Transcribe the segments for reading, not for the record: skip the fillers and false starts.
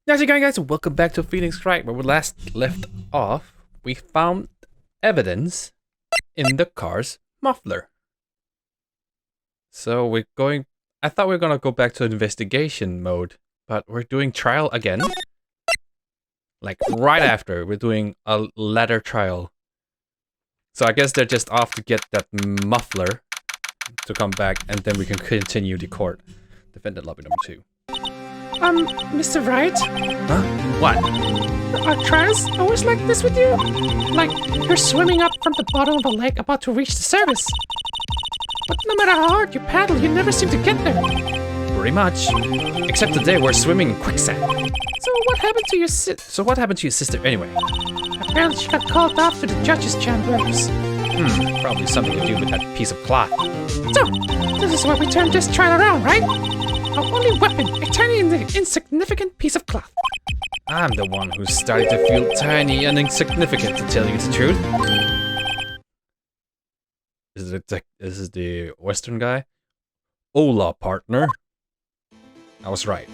How's it going, guys? Welcome back to Phoenix Wright, where we last left off. We found evidence in the car's muffler. So we're going... I thought we were gonna go back to investigation mode, but we're doing trial again. Like, right after, we're doing a ladder trial. So I guess they're just off to get that muffler to come back, and then we can continue the court. Defendant lobby number 2. Mr. Wright? Huh? What? Are trials always like this with you? Like, you're swimming up from the bottom of a lake about to reach the surface. But no matter how hard you paddle, you never seem to get there. Pretty much. Except today we're swimming in quicksand. So what happened to your sister anyway? Apparently she got called off to the judge's chambers. Probably something to do with that piece of cloth. So, this is where we turn this trial around, right? Our only weapon, a tiny insignificant piece of cloth. I'm the one who's starting to feel tiny and insignificant, to tell you the truth. This is the Western guy? Hola, partner. I was right.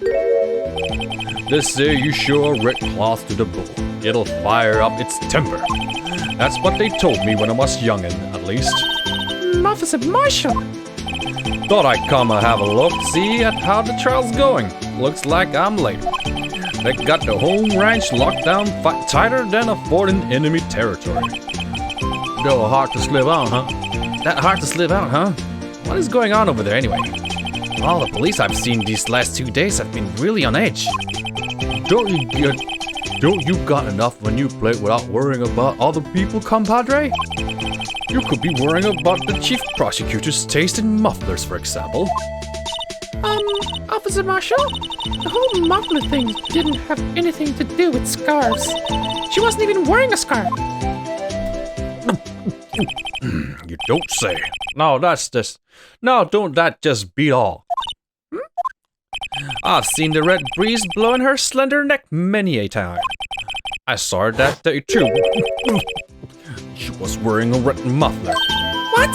They say you show a red cloth to the bull. It'll fire up its temper. That's what they told me when I was youngin', at least. Officer Marshall! Thought I'd come and have a look, see at how the trial's going. Looks like I'm late. They got the home ranch locked down tighter than a fort in enemy territory. Though hard to slip out, huh? That hard to slip out, huh? What is going on over there anyway? All the police I've seen these last 2 days have been really on edge. Don't you got enough when you play without worrying about other people, compadre? You could be worrying about the chief prosecutor's taste in mufflers, for example. Officer Marshall? The whole muffler thing didn't have anything to do with scarves. She wasn't even wearing a scarf. You don't say. No, don't that just beat all? I've seen the red breeze blowing her slender neck many a time. I saw her that day too. She was wearing a red muffler. What?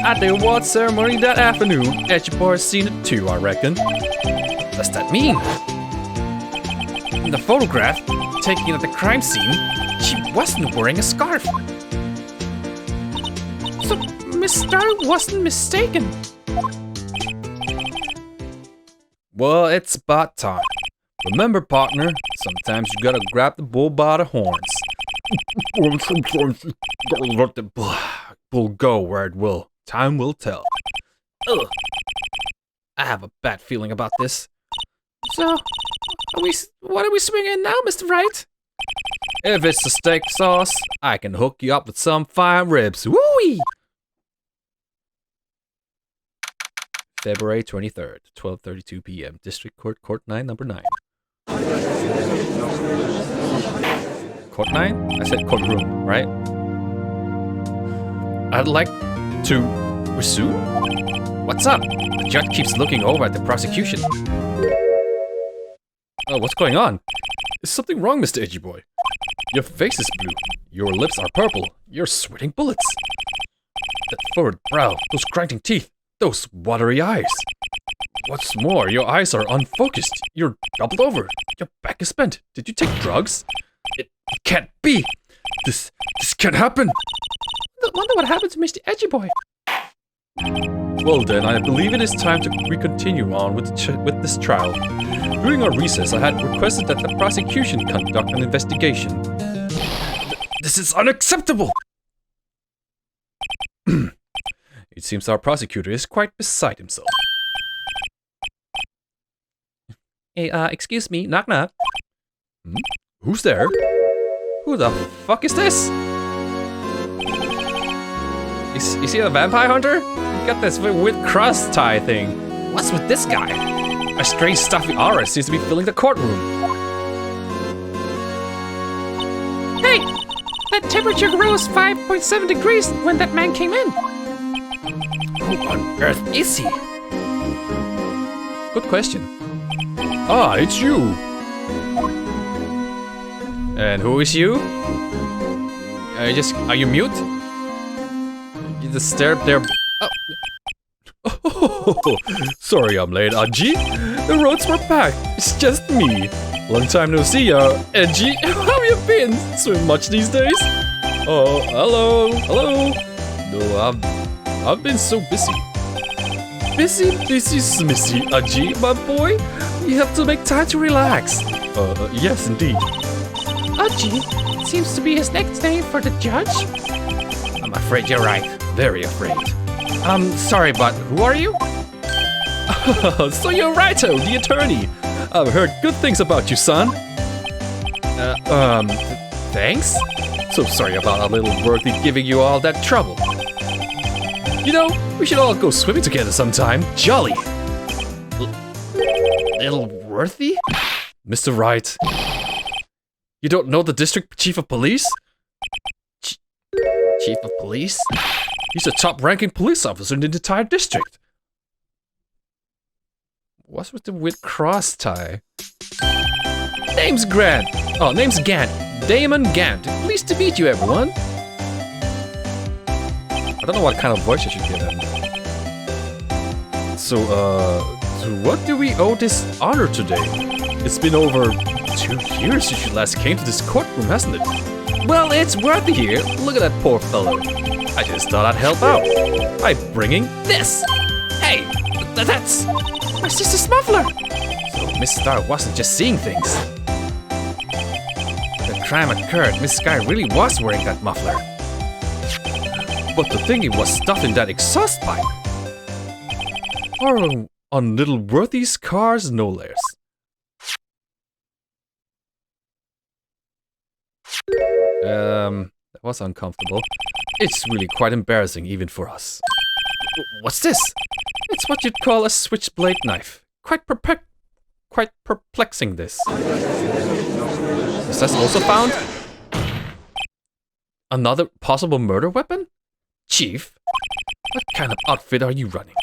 At the award ceremony that afternoon, Edgy Boy seen it too, I reckon. What does that mean? In the photograph taken at the crime scene, she wasn't wearing a scarf. So, Miss Starr wasn't mistaken. Well, it's about time. Remember, partner, sometimes you gotta grab the bull by the horns. Let the bull go where it will. Time will tell. Ugh. I have a bad feeling about this. So, what are we swinging in now, Mr. Wright? If it's the steak sauce, I can hook you up with some fine ribs. Woo-wee! February 23rd, 12:32 p.m. District Court, Court 9, number 9. Court 9? I said courtroom, right? I'd like to resume? What's up? The judge keeps looking over at the prosecution. Oh, what's going on? Is something wrong, Mr. Edgy Boy? Your face is blue. Your lips are purple. You're sweating bullets. That furrowed brow, those grinding teeth, those watery eyes. What's more, your eyes are unfocused. You're doubled over. Your back is bent. Did you take drugs? It can't be. This can't happen. I wonder what happened to Mr. Edgy Boy. Well then, I believe it is time we continue on with this trial. During our recess, I had requested that the prosecution conduct an investigation. This is unacceptable! It seems our prosecutor is quite beside himself. Hey, excuse me, knock knock. Who's there? Who the fuck is this? Is he a vampire hunter? He got this weird cross tie thing. What's with this guy? A strange stuffy aura seems to be filling the courtroom. Hey! That temperature rose 5.7 degrees when that man came in. Who on earth is he? Good question. Ah, it's you. And who is you? Are you mute? You just stare up there. Oh. Sorry I'm late, Aji. The roads were packed. It's just me. Long time no see, Edgy. How have you been? Swim much these days? Oh, hello. No, I've been so busy. Busy, smissy, Edgy, my boy. You have to make time to relax. Yes, indeed. Aji seems to be his nickname for the judge. I'm afraid you're right. Very afraid. Sorry, but who are you? So you're Wright, the attorney. I've heard good things about you, son. Thanks? So sorry about our little Worthy giving you all that trouble. You know, we should all go swimming together sometime. Jolly. Little Worthy? Mr. Wright. You don't know the district chief of police? Chief of police? He's the top-ranking police officer in the entire district. What's with the weird cross tie? Name's Grant. Oh, name's Gant. Damon Gant. Pleased to meet you, everyone. I don't know what kind of voice I should give him. So, to what do we owe this honor today? It's been over 2 years since you last came to this courtroom, hasn't it? Well, it's Worthy here. Look at that poor fellow. I just thought I'd help out by bringing this. Hey, that's my sister's muffler. So Miss Star wasn't just seeing things. When the crime occurred, Miss Sky really was wearing that muffler. But the thingy was stuffed in that exhaust pipe. Or on little Worthy's cars, no less. That was uncomfortable. It's really quite embarrassing even for us. What's this? It's what you'd call a switchblade knife. Quite perplexing, this. Is this also found? Another possible murder weapon? Chief, what kind of outfit are you running?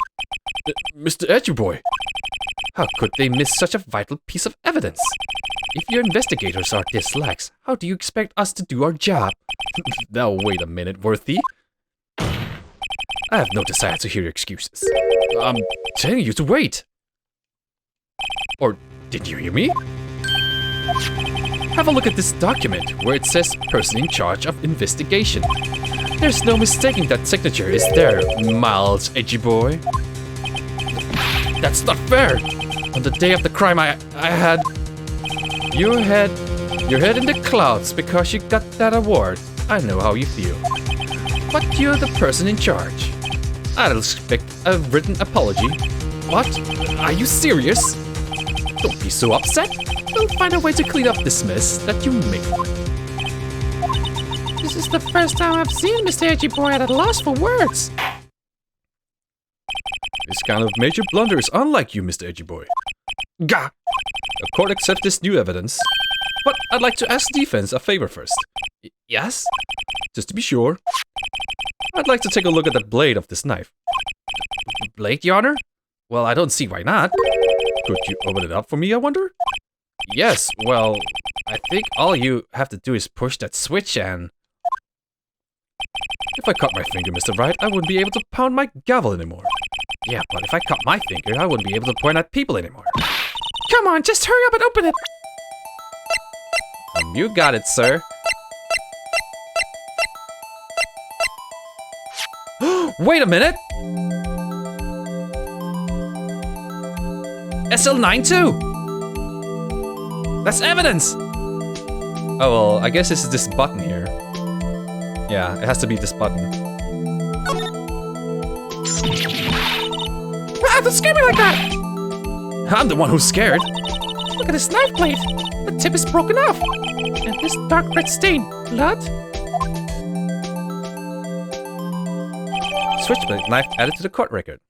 Mr. Edgy Boy, how could they miss such a vital piece of evidence? If your investigators are this lax, how do you expect us to do our job? Now wait a minute, Worthy. I have no desire to hear your excuses. I'm telling you to wait. Or did you hear me? Have a look at this document where it says person in charge of investigation. There's no mistaking that signature is there, Miles Edgy Boy. That's not fair. On the day of the crime I had your head in the clouds because you got that award. I know how you feel. But you're the person in charge. I'd expect a written apology. What? Are you serious? Don't be so upset. We'll find a way to clean up this mess that you made. This is the first time I've seen Mr. Edgy Boy at a loss for words. This kind of major blunder is unlike you, Mr. Edgy Boy. Gah! The court accepts this new evidence. But I'd like to ask defense a favor first. Yes? Just to be sure. I'd like to take a look at the blade of this knife. Blade, Your Honor? Well, I don't see why not. Could you open it up for me, I wonder? Yes, well, I think all you have to do is push that switch and... If I cut my finger, Mr. Wright, I wouldn't be able to pound my gavel anymore. Yeah, but if I cut my finger, I wouldn't be able to point at people anymore. Come on, just hurry up and open it! You got it, sir. Wait a minute! SL9 too! That's evidence! Oh well, I guess this is this button here. Yeah, it has to be this button. Ah, don't scare me like that! I'm the one who's scared. Look at this knife blade! The tip is broken off! And this dark red stain. Blood? Switchblade knife added to the court record.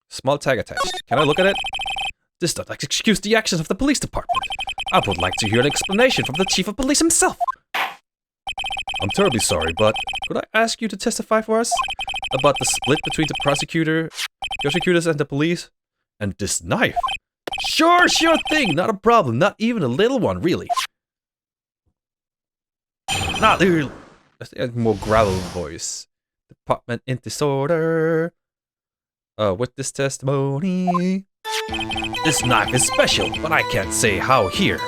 Small tag attached. Can I look at it? This does not excuse the actions of the police department. I would like to hear an explanation from the chief of police himself. I'm terribly sorry, but could I ask you to testify for us about the split between the prosecutors and the police? And this knife? Sure thing, not a problem, not even a little one, really. Not really. Let's add more gravel voice. Department in disorder. With this testimony. This knife is special, but I can't say how here.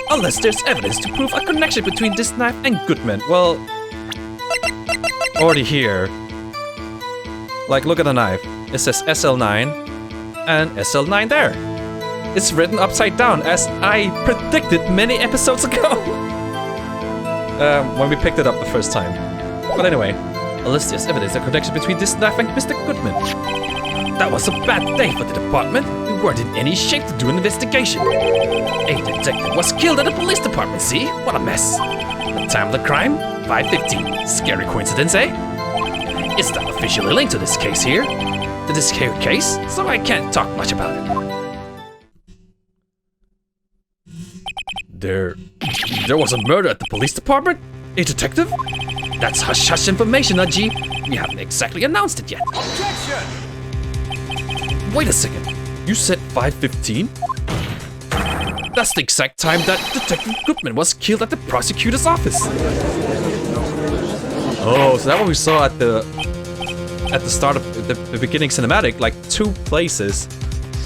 Unless there's evidence to prove a connection between this knife and Goodman. Well, already here. Like, look at the knife. It says SL9 and SL9 there. It's written upside down, as I predicted many episodes ago. When we picked it up the first time. But anyway, unless there's evidence of connection between this knife and Mr. Goodman. That was a bad day for the department. We weren't in any shape to do an investigation. A detective was killed at the police department, see? What a mess. The time of the crime? 5:15. Scary coincidence, eh? It's not officially linked to this case here. To this case, so I can't talk much about it. There was a murder at the police department? A detective? That's hush-hush information, G. We haven't exactly announced it yet. Objection! Wait a second. You said 5:15? That's the exact time that Detective Goodman was killed at the prosecutor's office. Oh, so that's what we saw at the start of the beginning cinematic, like 2 places,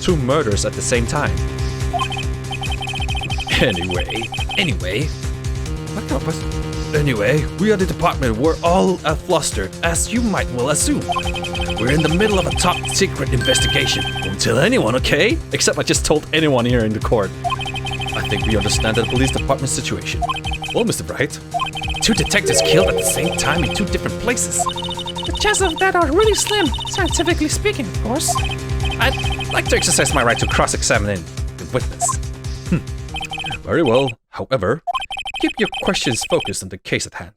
2 murders at the same time. Anyway, we at the department were all flustered, as you might well assume. We're in the middle of a top secret investigation. Don't tell anyone, okay? Except I just told anyone here in the court. I think we understand the police department situation. Well, Mr. Wright, 2 detectives killed at the same time in 2 different places. The chances of that are really slim, scientifically speaking, of course. I'd like to exercise my right to cross-examine the witness. Very well. However, keep your questions focused on the case at hand.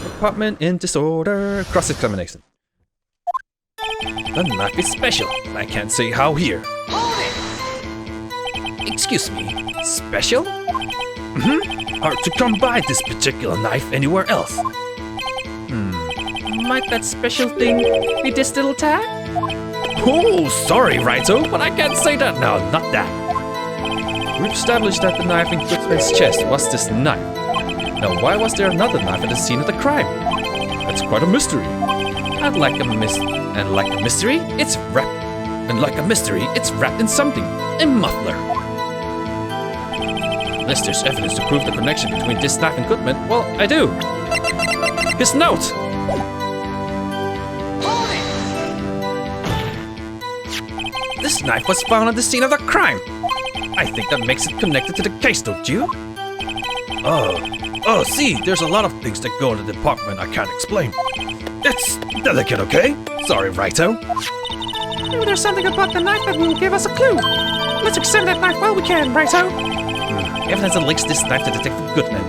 Department in disorder. Cross-examination. The knife is special, and I can't say how here. Excuse me, special? Hard to come by this particular knife anywhere else. Might that special thing be this little tag? Oh, sorry, Righto, but I can't say that now, not that. We've established that the knife in Goodman's chest was this knife. Now, why was there another knife at the scene of the crime? That's quite a mystery. And like a mystery, it's wrapped in something. A muffler. Unless there's evidence to prove the connection between this knife and Goodman, well, I do. His note! This knife was found at the scene of the crime. I think that makes it connected to the case, don't you? See, there's a lot of things that go in the department I can't explain. It's delicate, okay? Sorry, Righto. Maybe there's something about the knife that will give us a clue. Let's examine that knife while we can, Righto. Evidence that links this knife to Detective Goodman.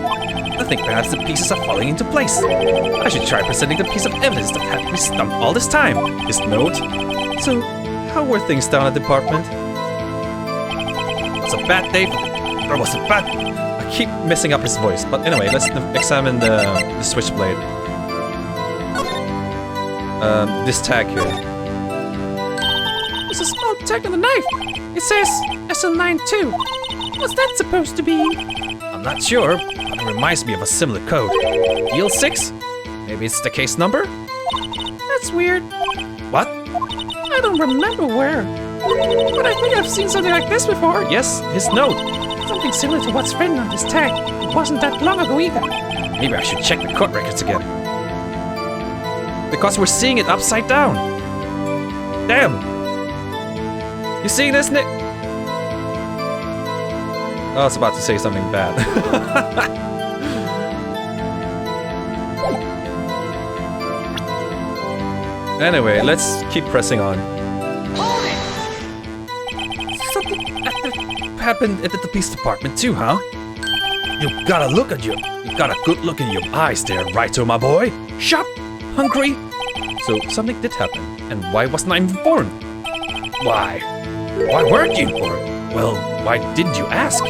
I think perhaps the pieces are falling into place. I should try presenting the piece of evidence that had me stumped all this time. His note. So, how were things down at the department? It was a bad day. I keep messing up his voice, but anyway, let's examine the switchblade. This tag here. There's a small tag on the knife. It says SL9 too. What's that supposed to be? I'm not sure, but it reminds me of a similar code. DL6? Maybe it's the case number? That's weird. What? I don't remember where. But I think I've seen something like this before. Yes, his note. Something similar to what's written on this tag. It wasn't that long ago either. Maybe I should check the court records again. Because we're seeing it upside down. Damn. You seeing this, Nick? Oh, I was about to say something bad. Anyway, let's keep pressing on. Something happened at the police department too, huh? You got a good look in your eyes there, Righto, my boy. Sharp, hungry. So something did happen, and why wasn't I informed? Why weren't you informed? Well, why didn't you ask?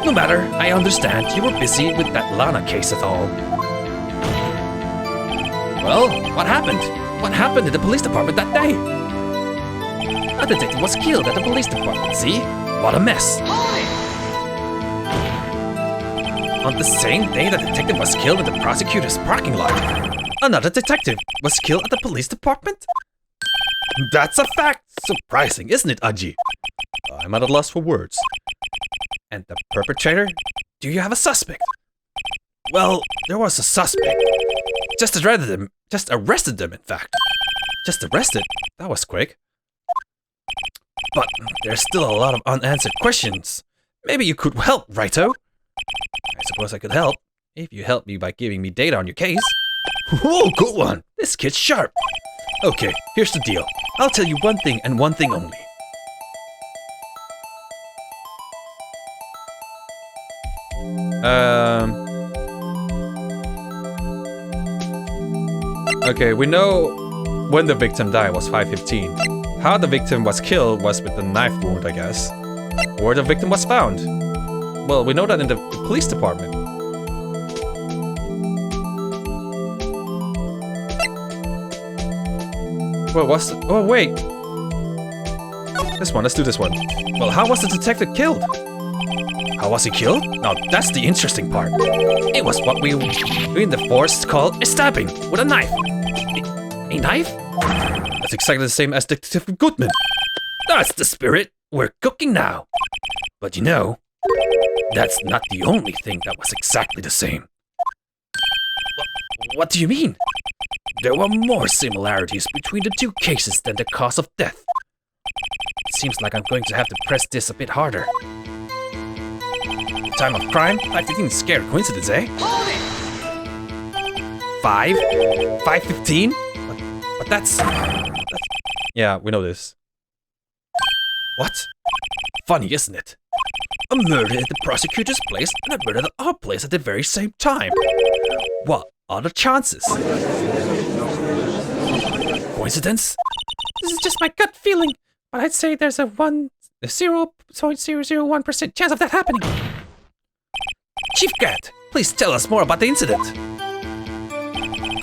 No matter, I understand you were busy with that Lana case at all. Well, what happened? What happened at the police department that day? A detective was killed at the police department, see? What a mess. On the same day the detective was killed in the prosecutor's parking lot, another detective was killed at the police department? That's a fact! Surprising, isn't it, Aji? I'm at a loss for words. And the perpetrator? Do you have a suspect? Well, there was a suspect. Just arrested them, in fact. Just arrested? That was quick. But there's still a lot of unanswered questions. Maybe you could help, Righto? I suppose I could help, if you help me by giving me data on your case. Whoa, good one! This kid's sharp. Okay, here's the deal. I'll tell you one thing and one thing only. Okay, we know when the victim died was 5:15. How the victim was killed was with a knife wound, I guess. Where the victim was found. Well, we know that in the police department. Well, oh, wait. This one, let's do this one. Well, how was the detective killed? How was he killed? Now, that's the interesting part. It was what we in the force called a stabbing with a knife. A knife? That's exactly the same as Detective Goodman. That's the spirit. We're cooking now. But you know, that's not the only thing that was exactly the same. What do you mean? There were more similarities between the two cases than the cause of death. It seems like I'm going to have to press this a bit harder. Time of crime? Like they didn't scare coincidence, eh? 5:15? But that's... Yeah, we know this. What? Funny, isn't it? A murder at the prosecutor's place and a murder at our place at the very same time. What are the chances? Coincidence? This is just my gut feeling, but I'd say there's a 0.001% chance of that happening. Chief Grant, please tell us more about the incident.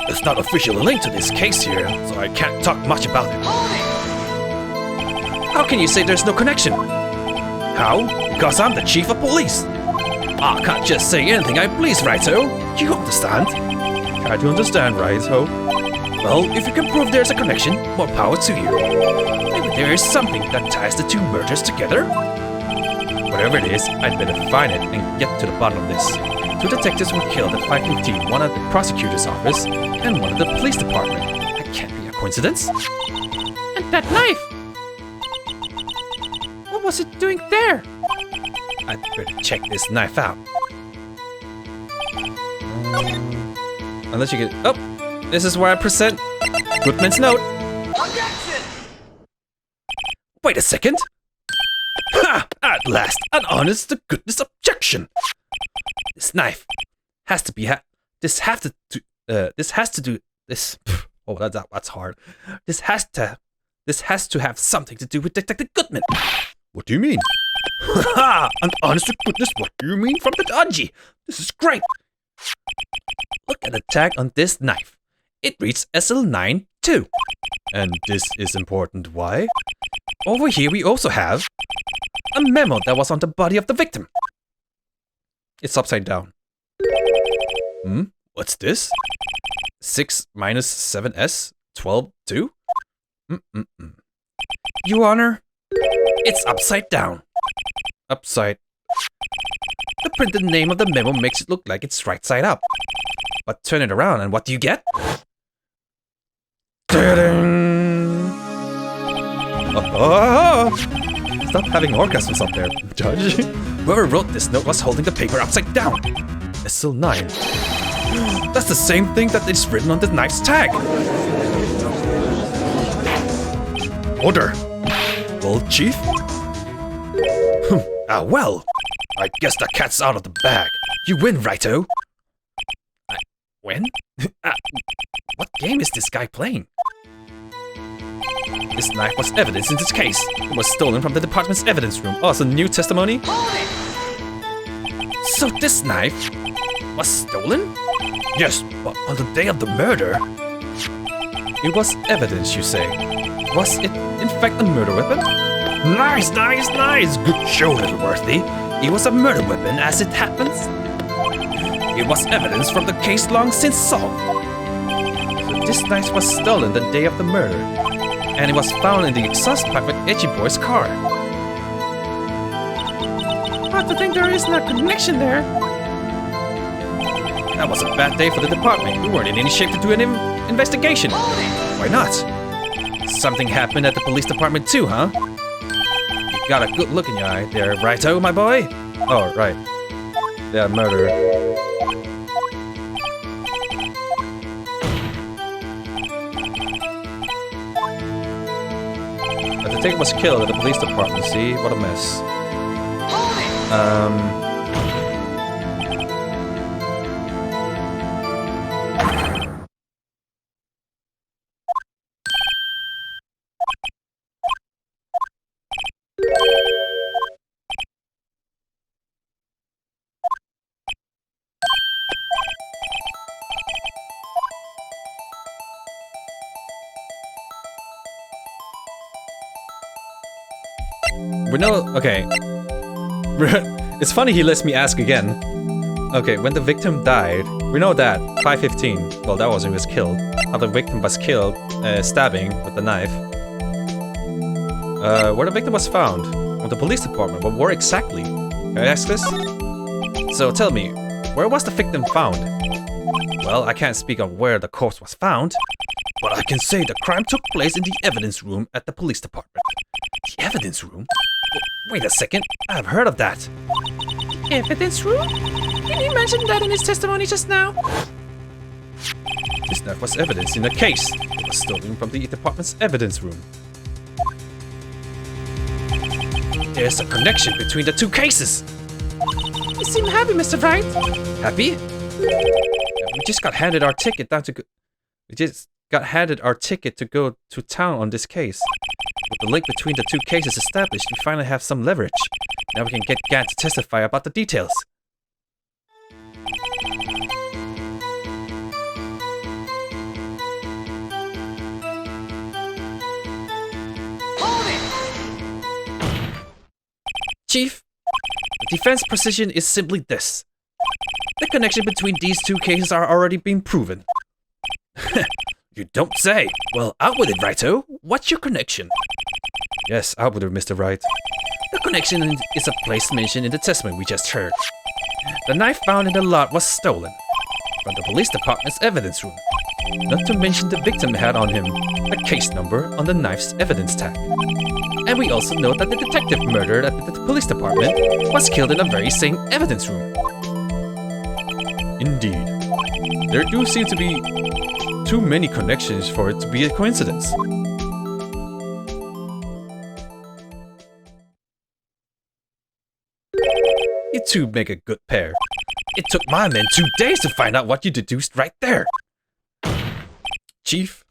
It's not officially linked to this case here, so I can't talk much about it. How can you say there's no connection? How? Because I'm the chief of police. I can't just say anything I please, Righto. You understand? I do understand, Righto. Well, if you can prove there's a connection, more power to you. Maybe there is something that ties the two murders together? Whatever it is, I'd better find it and get to the bottom of this. Two detectives were killed at 5:15, one at the prosecutor's office and one at the police department. That can't be a coincidence. And that knife! What was it doing there? I'd better check this knife out. Unless you get... Oh! This is where I present Goodman's note. Objection! Wait a second! Ha! At last, an honest-to-goodness objection! This knife has to be this has to do oh, that's hard. This has to have something to do with Detective Goodman. What do you mean? Ha! An honest-to-goodness, what do you mean from the Anji? This is great! Look at the tag on this knife. It reads SL9 2. And this is important. Why? Over here we also have a memo that was on the body of the victim. It's upside down. What's this? 6 minus 7s 12 2? Your Honor, it's upside down. Upside. The printed name of the memo makes it look like it's right side up. But turn it around and what do you get? Stop having orgasms up there, Judge. Whoever wrote this note was holding the paper upside down. SL9. That's the same thing that is written on the knife's tag. Order. Well, Chief? Well. I guess the cat's out of the bag. You win, Righto. I win? What game is this guy playing? This knife was evidence in this case. It was stolen from the department's evidence room. Oh, so new testimony? So this knife was stolen? Yes, but on the day of the murder. It was evidence, you say. Was it, in fact, a murder weapon? Nice! Good show, little Worthy. It was a murder weapon, as it happens. It was evidence from the case long since solved. So this knife was stolen the day of the murder. And it was found in the exhaust pipe of Edgy Boy's car. I have to think there isn't a connection there. That was a bad day for the department. We weren't in any shape to do an investigation. Why not? Something happened at the police department too, huh? You got a good look in your eye there, Righto, my boy? Oh, right. Yeah, murder. The detective was killed at the police department, see? What a mess. We know, okay. It's funny he lets me ask again. Okay, when the victim died, we know that, 5:15, well that was when he was killed. How the victim was killed, stabbing with the knife. Where the victim was found? With the police department, but where exactly? Can I ask this? So tell me, where was the victim found? Well, I can't speak on where the corpse was found, but I can say the crime took place in the evidence room at the police department. The evidence room? Wait a second, I've heard of that. Evidence room? Did he mention that in his testimony just now? This knife was evidence in a case. It was stolen from the department's evidence room. There's a connection between the two cases. You seem happy, Mr. Wright. Happy? We just got handed our ticket down to go. We just got handed our ticket to go to town on this case. With the link between the two cases established, we finally have some leverage. Now we can get Gant to testify about the details. Chief, the defense position is simply this. The connection between these two cases are already being proven. You don't say. Well, out with it, Righto. What's your connection? Yes, out with it, Mr. Wright. The connection is a place mentioned in the testimony we just heard. The knife found in the lot was stolen from the police department's evidence room. Not to mention the victim had on him a case number on the knife's evidence tag. And we also know that the detective murdered at the police department was killed in the very same evidence room. Indeed. There do seem to be too many connections for it to be a coincidence. You two make a good pair. It took my men 2 days to find out what you deduced right there. Chief,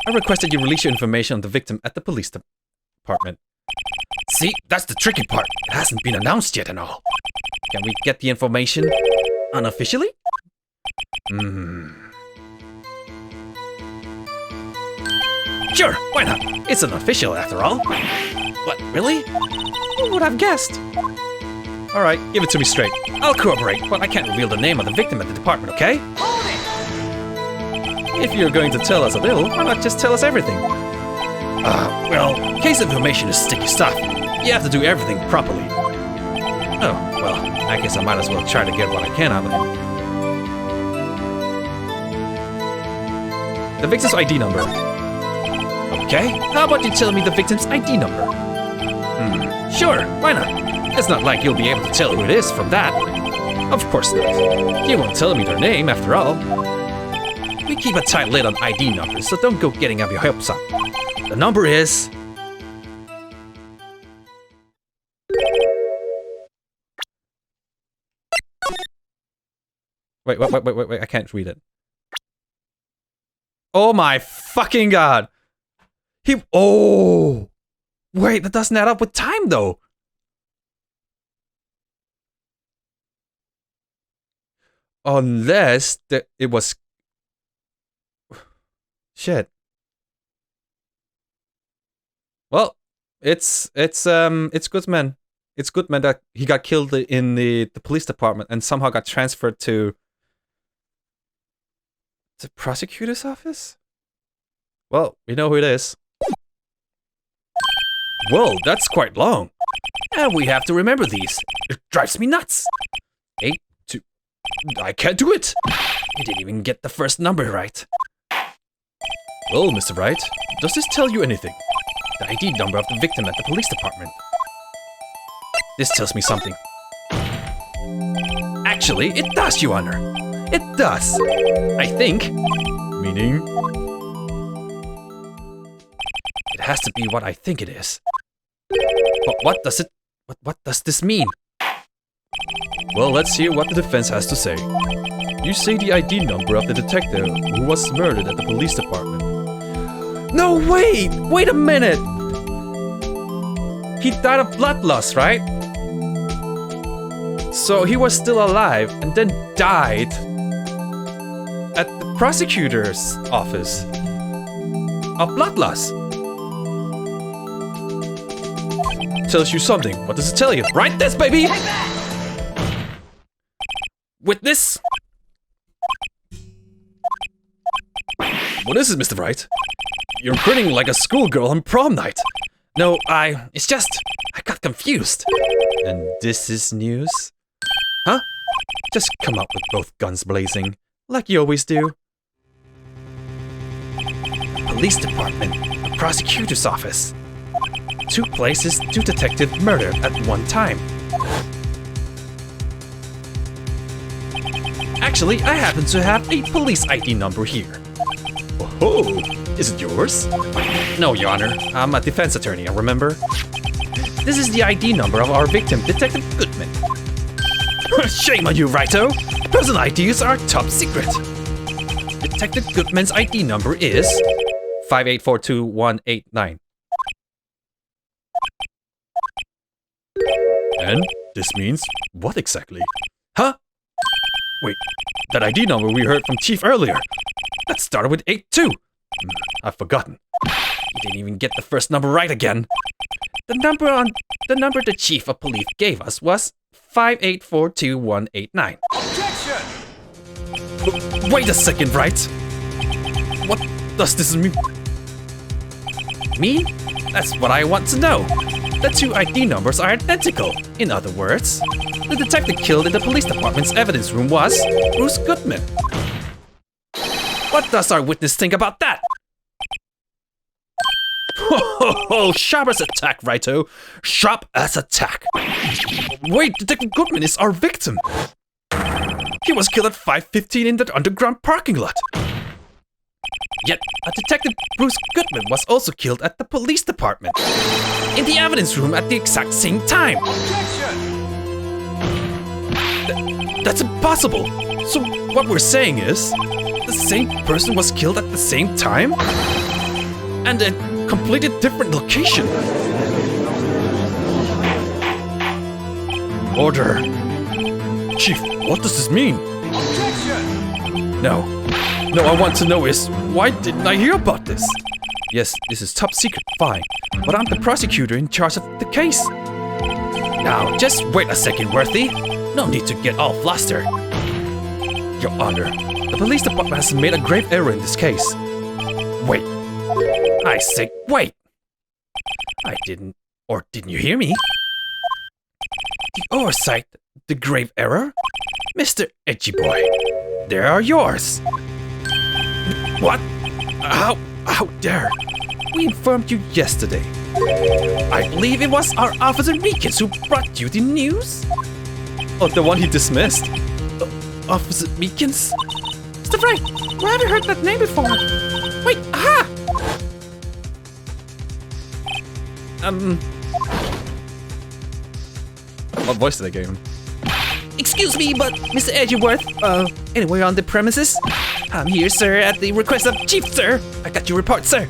I requested you release your information on the victim at the police department. See, that's the tricky part. It hasn't been announced yet and all. Can we get the information unofficially? Sure, why not? It's unofficial after all. What, really? Who would have guessed? Alright, give it to me straight. I'll corroborate, but I can't reveal the name of the victim at the department, okay? If you're going to tell us a little, why not just tell us everything? Well, case information is sticky stuff. You have to do everything properly. Oh, well, I guess I might as well try to get what I can out of him. The victim's ID number. Okay, how about you tell me the victim's ID number? Sure, why not? It's not like you'll be able to tell who it is from that. Of course not. You won't tell me their name, after all. We keep a tight lid on ID numbers, so don't go getting up your hopes up. The number is... Wait, I can't read it. Oh my fucking god! Oh! Wait, that doesn't add up with time, though! Unless it was... Shit. Well, it's Goodman. It's Goodman that he got killed in the police department and somehow got transferred to the prosecutor's office? Well, we know who it is. Well, that's quite long. And we have to remember these. It drives me nuts. 8, 2. I can't do it. You didn't even get the first number right. Well, Mr. Wright, does this tell you anything? The ID number of the victim at the police department. This tells me something. Actually, it does, Your Honor. It does. I think. Meaning? It has to be what I think it is. But what does this mean? Well, let's hear what the defense has to say. You say the ID number of the detective who was murdered at the police department. No, wait a minute! He died of blood loss, right? So he was still alive and then died at the prosecutor's office of blood loss. Tells you something. What does it tell you? Write this, baby! Witness! What is it, Mr. Wright? You're grinning like a schoolgirl on prom night. No, it's just, I got confused. And this is news? Huh? Just come up with both guns blazing, like you always do. Police department, the prosecutor's office. 2 places, 2 detectives murdered at one time. Actually, I happen to have a police ID number here. Oh, is it yours? No, Your Honor. I'm a defense attorney, remember? This is the ID number of our victim, Detective Goodman. Shame on you, Righto! Person IDs are top secret. Detective Goodman's ID number is 5842189. And this means what exactly? Huh? Wait, that ID number we heard from Chief earlier. That started with 82. I've forgotten. You didn't even get the first number right again. The number the Chief of Police gave us was 5842189. Objection! Wait a second, Wright. What does this mean? Me? That's what I want to know. The 2 ID numbers are identical. In other words, the detective killed in the police department's evidence room was Bruce Goodman. What does our witness think about that? Ho, sharp as a tack, Righto. Sharp as a tack. Wait, Detective Goodman is our victim. He was killed at 5:15 in the underground parking lot. Yet, a Detective Bruce Goodman was also killed at the police department. In the evidence room at the exact same time. That's impossible. So what we're saying is, the same person was killed at the same time? And a completely different location. Order. Chief, what does this mean? No, I want to know is, why didn't I hear about this? Yes, this is top secret, fine. But I'm the prosecutor in charge of the case. Now, just wait a second, Worthy. No need to get all flustered. Your Honor, the police department has made a grave error in this case. Wait. I say wait. I didn't you hear me? The oversight, the grave error? Mr. Edgy Boy, they are yours. What? How dare? We informed you yesterday. I believe it was our Officer Meekins who brought you the news? Oh, the one he dismissed? Officer Meekins? Mr. Wright, where have you heard that name before? Wait, aha! What voice did I give him? Excuse me, but Mr. Edgeworth, anywhere on the premises? I'm here, sir, at the request of Chief, sir. I got your report, sir.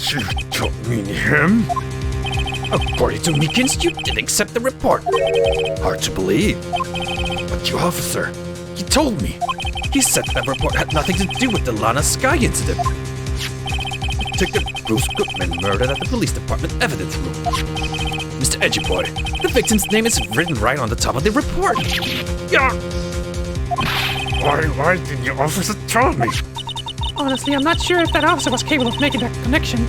You don't mean him? According to Meekins, you didn't accept the report. Hard to believe. But your officer, he told me. He said that report had nothing to do with the Lana Sky incident. Detective Bruce Goodman murdered at the police department evidence room. Mr. Edgyboy, the victim's name is written right on the top of the report. Yeah. Why didn't your officer tell me? Honestly, I'm not sure if that officer was capable of making that connection,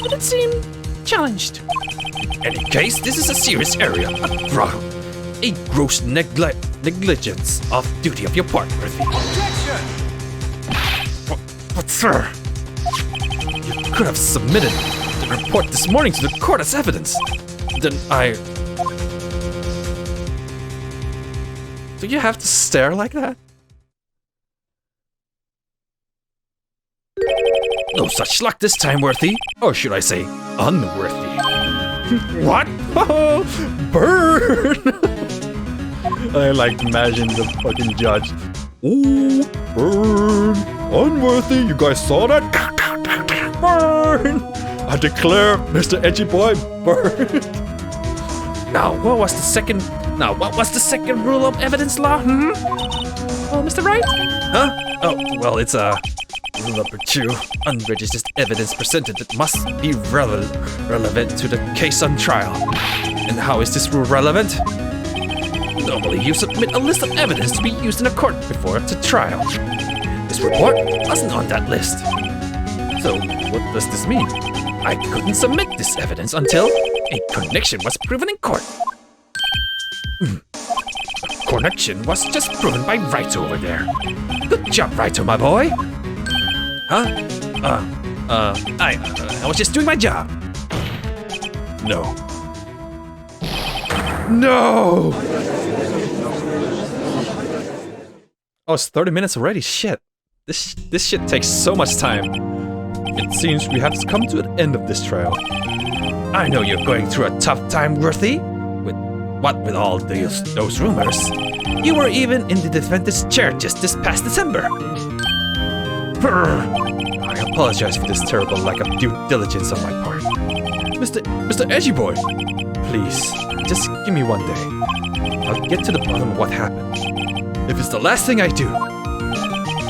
but it seemed challenged. In any case, this is a serious area, a throttle. A gross negligence of duty of your part, Murphy. Objection! But sir, you could have submitted the report this morning to the court as evidence. Then Do you have to stare like that? No such luck this time, Worthy. Or should I say, unworthy. What? Burn! I like imagine the fucking judge. Ooh, burn! Unworthy, you guys saw that? Burn! I declare, Mr. Edgy Boy, burn! Now, what was the second rule of evidence law? Oh, Mr. Wright? Huh? Oh, well, it's rule number 2. Unregistered evidence presented that must be relevant to the case on trial. And how is this rule relevant? Normally, you submit a list of evidence to be used in a court before the trial. This report wasn't on that list. So, what does this mean? I couldn't submit this evidence until a connection was proven in court. Connection was just proven by Wright over there. Good job, Wright, my boy. Huh? I was just doing my job. No. No! Oh, it's 30 minutes already. Shit. This shit takes so much time. It seems we have come to an end of this trial. I know you're going through a tough time, Worthy. With all those rumors. You were even in the defendant's chair just this past December. I apologize for this terrible lack of due diligence on my part. Mr. Edgy Boy, please, just give me one day. I'll get to the bottom of what happened. If it's the last thing I do,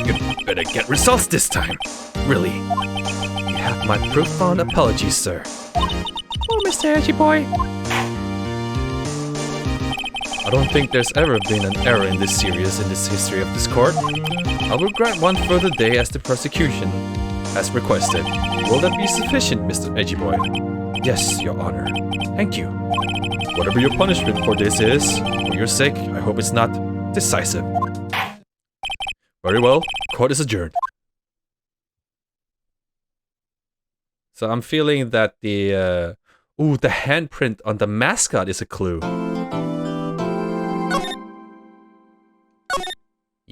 you better get results this time. Really. You have my profound apologies, sir. Oh, Mr. Edgy Boy. I don't think there's ever been an error in this series in this history of this court. I will grant one further day as the prosecution has requested. Will that be sufficient, Mr. Edgy Boy? Yes, Your Honor. Thank you. Whatever your punishment for this is, for your sake, I hope it's not decisive. Very well, court is adjourned. So I'm feeling that the handprint on the mascot is a clue.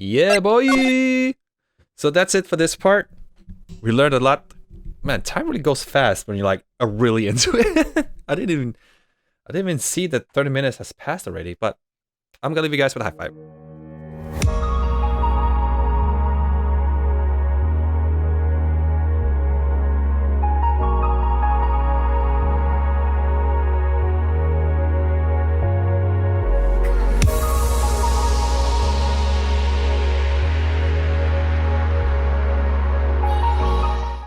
Yeah, boy! So that's it for this part. We learned a lot. Man, time really goes fast when you're are really into it. I didn't even see that 30 minutes has passed already, but I'm gonna leave you guys with a high five.